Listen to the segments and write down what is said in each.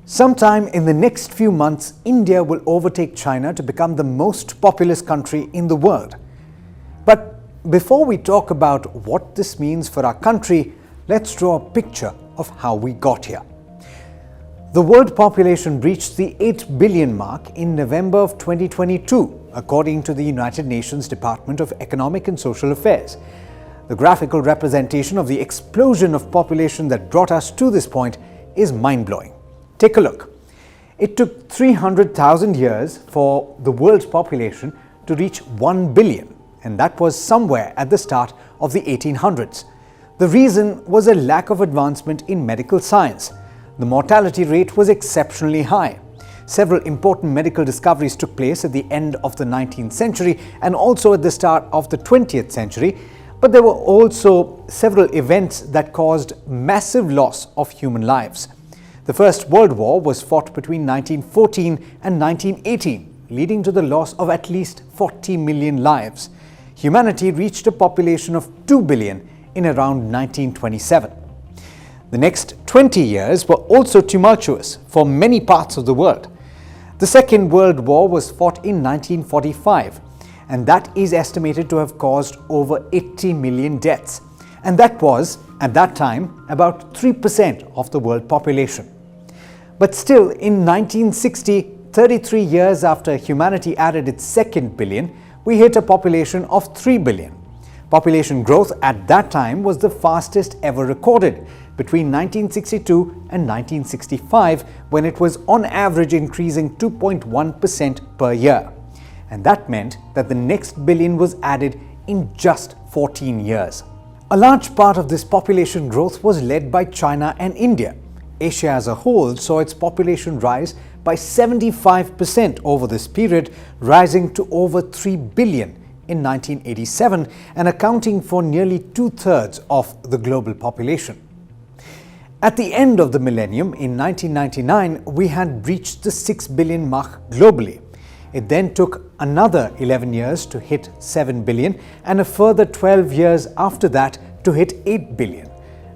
Sometime in the next few months, India will overtake China to become the most populous country in the world. But before we talk about what this means for our country, let's draw a picture of how we got here. The world population reached the 8 billion mark in November of 2022, according to the United Nations Department of Economic and Social Affairs. The graphical representation of the explosion of population that brought us to this point is mind-blowing. Take a look. It took 300,000 years for the world's population to reach 1 billion, and that was somewhere at the start of the 1800s. The reason was a lack of advancement in medical science. The mortality rate was exceptionally high. Several important medical discoveries took place at the end of the 19th century and also at the start of the 20th century, but there were also several events that caused massive loss of human lives. The First World War was fought between 1914 and 1918, leading to the loss of at least 40 million lives. Humanity reached a population of 2 billion in around 1927. The next 20 years were also tumultuous for many parts of the world. The Second World War was fought in 1945, and that is estimated to have caused over 80 million deaths. And that was, at that time, about 3% of the world population. But still, in 1960, 33 years after humanity added its second billion, we hit a population of 3 billion. Population growth at that time was the fastest ever recorded, between 1962 and 1965, when it was on average increasing 2.1% per year. And that meant that the next billion was added in just 14 years. A large part of this population growth was led by China and India. Asia as a whole saw its population rise by 75% over this period, rising to over 3 billion in 1987 and accounting for nearly two-thirds of the global population. At the end of the millennium, in 1999, we had reached the 6 billion mark globally. It then took another 11 years to hit 7 billion and a further 12 years after that to hit 8 billion.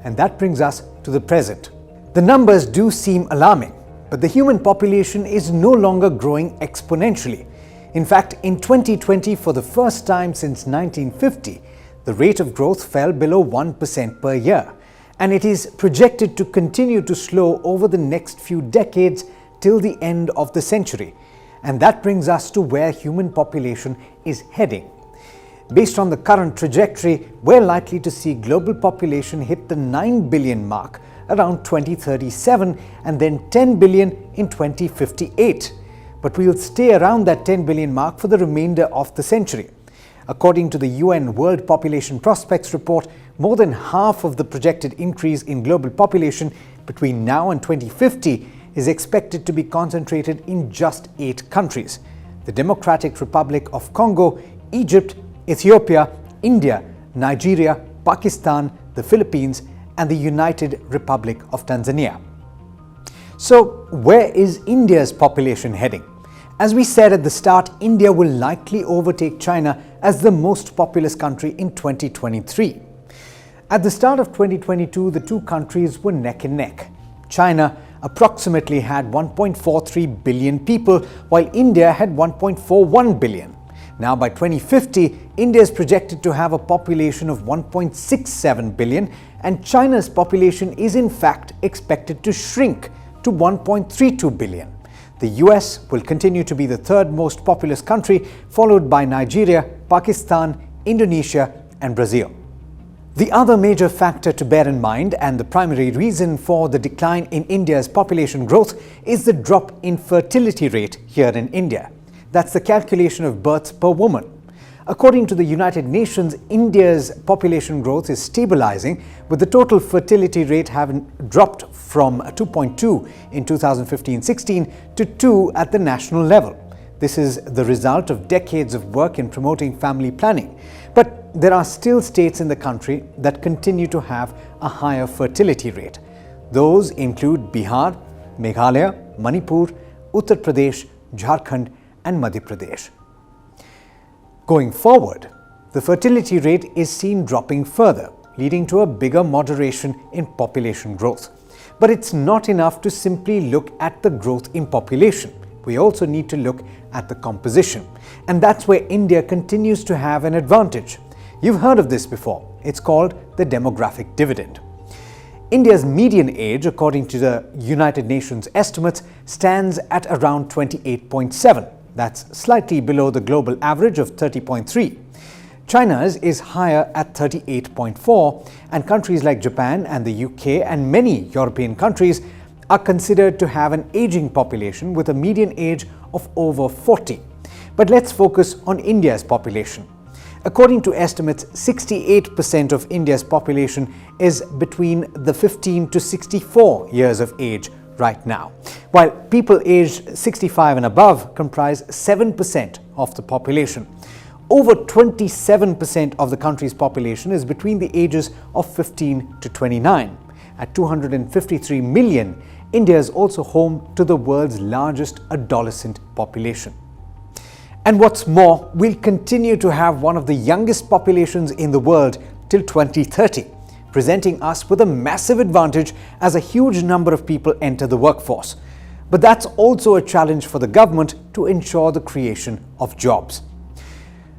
And that brings us to the present. The numbers do seem alarming, but the human population is no longer growing exponentially. In fact, in 2020, for the first time since 1950, the rate of growth fell below 1% per year, and it is projected to continue to slow over the next few decades till the end of the century. And that brings us to where human population is heading. Based on the current trajectory, we're likely to see global population hit the 9 billion mark around 2037 and then 10 billion in 2058. But we'll stay around that 10 billion mark for the remainder of the century. According to the UN World Population Prospects report, more than half of the projected increase in global population between now and 2050 is expected to be concentrated in just 8 countries: the Democratic Republic of Congo, Egypt, Ethiopia, India, Nigeria, Pakistan, the Philippines, and the United Republic of Tanzania. So, where is India's population heading? As we said at the start, India will likely overtake China as the most populous country in 2023. At the start of 2022, the two countries were neck and neck. China approximately had 1.43 billion people, while India had 1.41 billion. Now, by 2050, India is projected to have a population of 1.67 billion, and China's population is in fact expected to shrink to 1.32 billion. The US will continue to be the third most populous country, followed by Nigeria, Pakistan, Indonesia, and Brazil. The other major factor to bear in mind, and the primary reason for the decline in India's population growth, is the drop in fertility rate here in India. That's the calculation of births per woman. According to the United Nations, India's population growth is stabilizing, with the total fertility rate having dropped from 2.2 in 2015-16 to 2 at the national level. This is the result of decades of work in promoting family planning. But there are still states in the country that continue to have a higher fertility rate. Those include Bihar, Meghalaya, Manipur, Uttar Pradesh, Jharkhand, and Madhya Pradesh. Going forward, the fertility rate is seen dropping further, leading to a bigger moderation in population growth. But it's not enough to simply look at the growth in population. We also need to look at the composition. And that's where India continues to have an advantage. You've heard of this before. It's called the demographic dividend. India's median age, according to the United Nations estimates, stands at around 28.7. That's slightly below the global average of 30.3. China's is higher at 38.4, and countries like Japan and the UK and many European countries are considered to have an aging population with a median age of over 40. But let's focus on India's population. According to estimates, 68% of India's population is between the 15 to 64 years of age right now, while people aged 65 and above comprise 7% of the population. Over 27% of the country's population is between the ages of 15 to 29. At 253 million, India is also home to the world's largest adolescent population. And what's more, we'll continue to have one of the youngest populations in the world till 2030, presenting us with a massive advantage as a huge number of people enter the workforce. But that's also a challenge for the government to ensure the creation of jobs.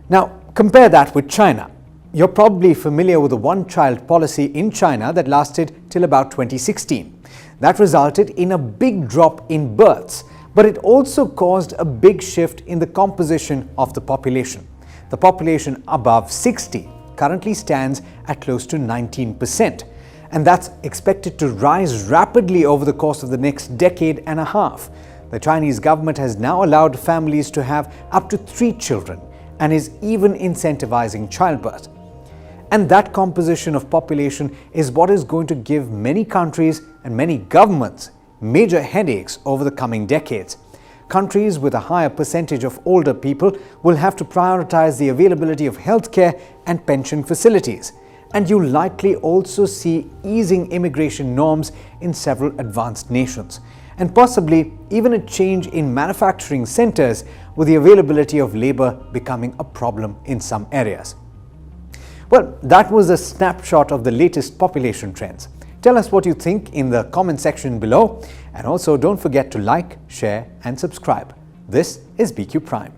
Now, compare that with China. You're probably familiar with the one-child policy in China that lasted till about 2016. That resulted in a big drop in births, but it also caused a big shift in the composition of the population. The population above 60 currently stands at close to 19%, and that's expected to rise rapidly over the course of the next decade and a half. The Chinese government has now allowed families to have up to 3 children and is even incentivizing childbirth. And that composition of population is what is going to give many countries and many governments major headaches over the coming decades. Countries with a higher percentage of older people will have to prioritize the availability of healthcare and pension facilities. And you'll likely also see easing immigration norms in several advanced nations, and possibly even a change in manufacturing centers, with the availability of labor becoming a problem in some areas. Well, that was a snapshot of the latest population trends. Tell us what you think in the comment section below, and also don't forget to like, share and subscribe. This is BQ Prime.